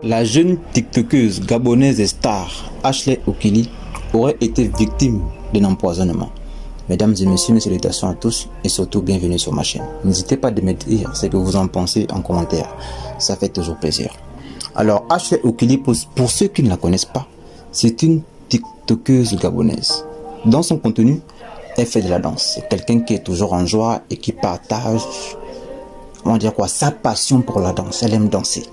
La jeune tiktokeuse gabonaise et star Ashley Okili aurait été victime d'un empoisonnement. Mesdames et messieurs, mes salutations à tous et surtout bienvenue sur ma chaîne. N'hésitez pas à me dire ce que vous en pensez en commentaire, ça fait toujours plaisir. Alors Ashley Okili, pour ceux qui ne la connaissent pas, c'est une tiktokeuse gabonaise. Dans son contenu, elle fait de la danse. C'est quelqu'un qui est toujours en joie et qui partage, on va dire quoi, sa passion pour la danse. Elle aime danser.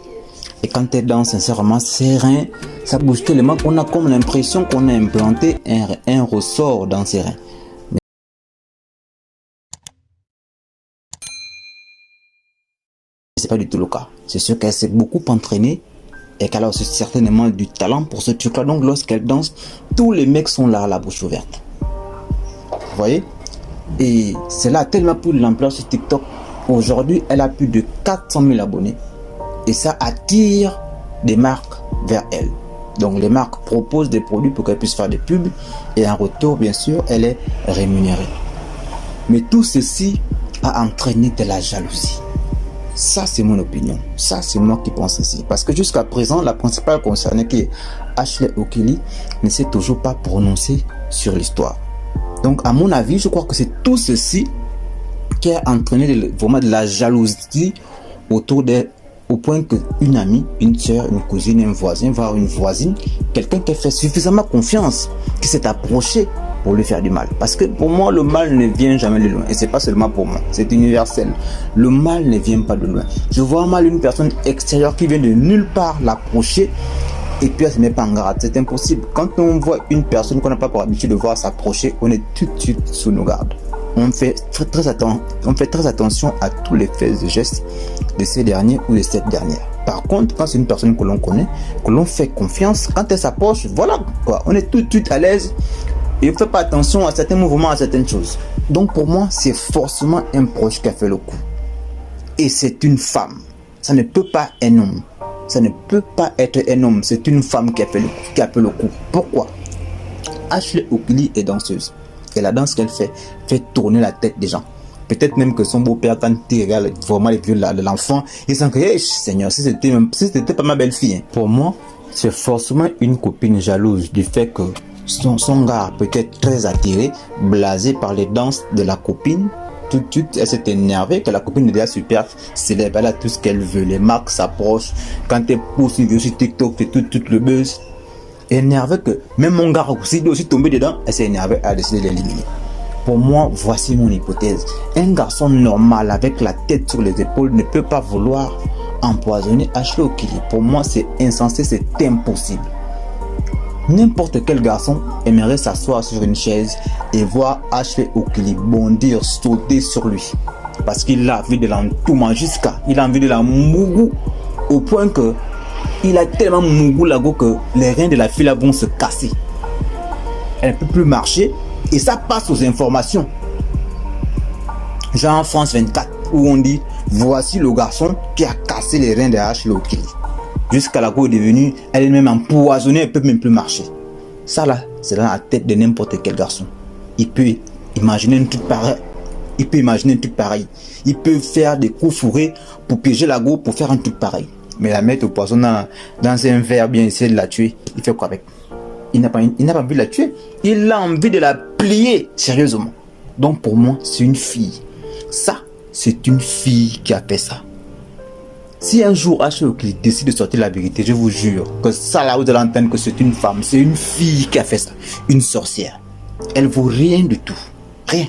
Et quand elle danse, sincèrement, ses reins, ça bouge tellement qu'on a comme l'impression qu'on a implanté un ressort dans ses reins. Mais c'est pas du tout le cas. C'est sûr qu'elle s'est beaucoup entraînée et qu'elle a aussi certainement du talent pour ce truc-là. Donc lorsqu'elle danse, tous les mecs sont là, la bouche ouverte. Vous voyez? Et cela a tellement pris de l'ampleur sur TikTok. Aujourd'hui, elle a plus de 400 000 abonnés. Et ça attire des marques vers elle. Donc les marques proposent des produits pour qu'elle puisse faire des pubs. Et en retour, bien sûr, elle est rémunérée. Mais tout ceci a entraîné de la jalousie. Ça, c'est mon opinion. Ça, c'est moi qui pense ainsi. Parce que jusqu'à présent, la principale concernée qui est Ashley Okili ne s'est toujours pas prononcée sur l'histoire. Donc, à mon avis, je crois que c'est tout ceci qui a entraîné vraiment de la jalousie autour d'elle, au point qu'une amie, une soeur, une cousine, un voisin, voire une voisine, quelqu'un qui a fait suffisamment confiance, qui s'est approché pour lui faire du mal. Parce que pour moi, le mal ne vient jamais de loin. Et c'est pas seulement pour moi, c'est universel. Le mal ne vient pas de loin. Je vois mal une personne extérieure qui vient de nulle part l'approcher et puis elle se met pas en garde. C'est impossible. Quand on voit une personne qu'on n'a pas pour habitude de voir s'approcher, on est tout de suite sous nos gardes. On fait très attention à tous les faits et gestes de ces derniers ou de cette dernière. Par contre, quand c'est une personne que l'on connaît, que l'on fait confiance, quand elle s'approche, voilà quoi, on est tout de suite à l'aise et on ne fait pas attention à certains mouvements, à certaines choses. Donc pour moi, c'est forcément un proche qui a fait le coup. Et c'est une femme. Ça ne peut pas être un homme. Ça ne peut pas être un homme. C'est une femme qui a fait le coup. Pourquoi? Ashley Okili est danseuse. Et la danse qu'elle fait tourner la tête des gens. Peut-être même que son beau-père, quand il regarde vraiment les vieux de l'enfant, il sent que, hey, Seigneur, si c'était pas ma belle-fille. Hein. Pour moi, c'est forcément une copine jalouse du fait que son gars peut être très attiré, blasé par les danses de la copine. Tout de suite, elle s'est énervée que la copine est déjà super célèbre. Elle a tout ce qu'elle veut. Les marques s'approchent. Quand elle pousse sur TikTok, c'est tout le buzz. Énervé que même mon gars aussi doit aussi tomber dedans, elle s'est énervée, elle a décidé de l'éliminer. Pour moi, voici mon hypothèse. Un garçon normal avec la tête sur les épaules ne peut pas vouloir empoisonner Ashley Okili. Pour moi, c'est insensé, c'est impossible. N'importe quel garçon aimerait s'asseoir sur une chaise et voir Ashley Okili bondir, sauter sur lui. Parce qu'il a envie de l'entourement il a envie de la mougou au point que il a tellement mougou lago que les reins de la fille vont se casser. Elle ne peut plus marcher et ça passe aux informations. Genre en France 24 où on dit voici le garçon qui a cassé les reins de Ashley Okili. Jusqu'à la go est devenue elle-même empoisonnée, elle ne peut même plus marcher. Ça là, c'est dans la tête de n'importe quel garçon. Il peut imaginer un truc pareil. Il peut faire des coups fourrés pour piéger la go pour faire un truc pareil. Mais la mettre au poisson dans un verre, bien essayer de la tuer, il fait quoi avec? Il n'a pas envie de la tuer, il a envie de la plier sérieusement. Donc pour moi, c'est une fille. Ça, c'est une fille qui a fait ça. Si un jour Ashley Okili décide de sortir la vérité, je vous jure que ça là, vous allez entendre que c'est une femme, c'est une fille qui a fait ça, une sorcière. Elle vaut rien du tout, rien.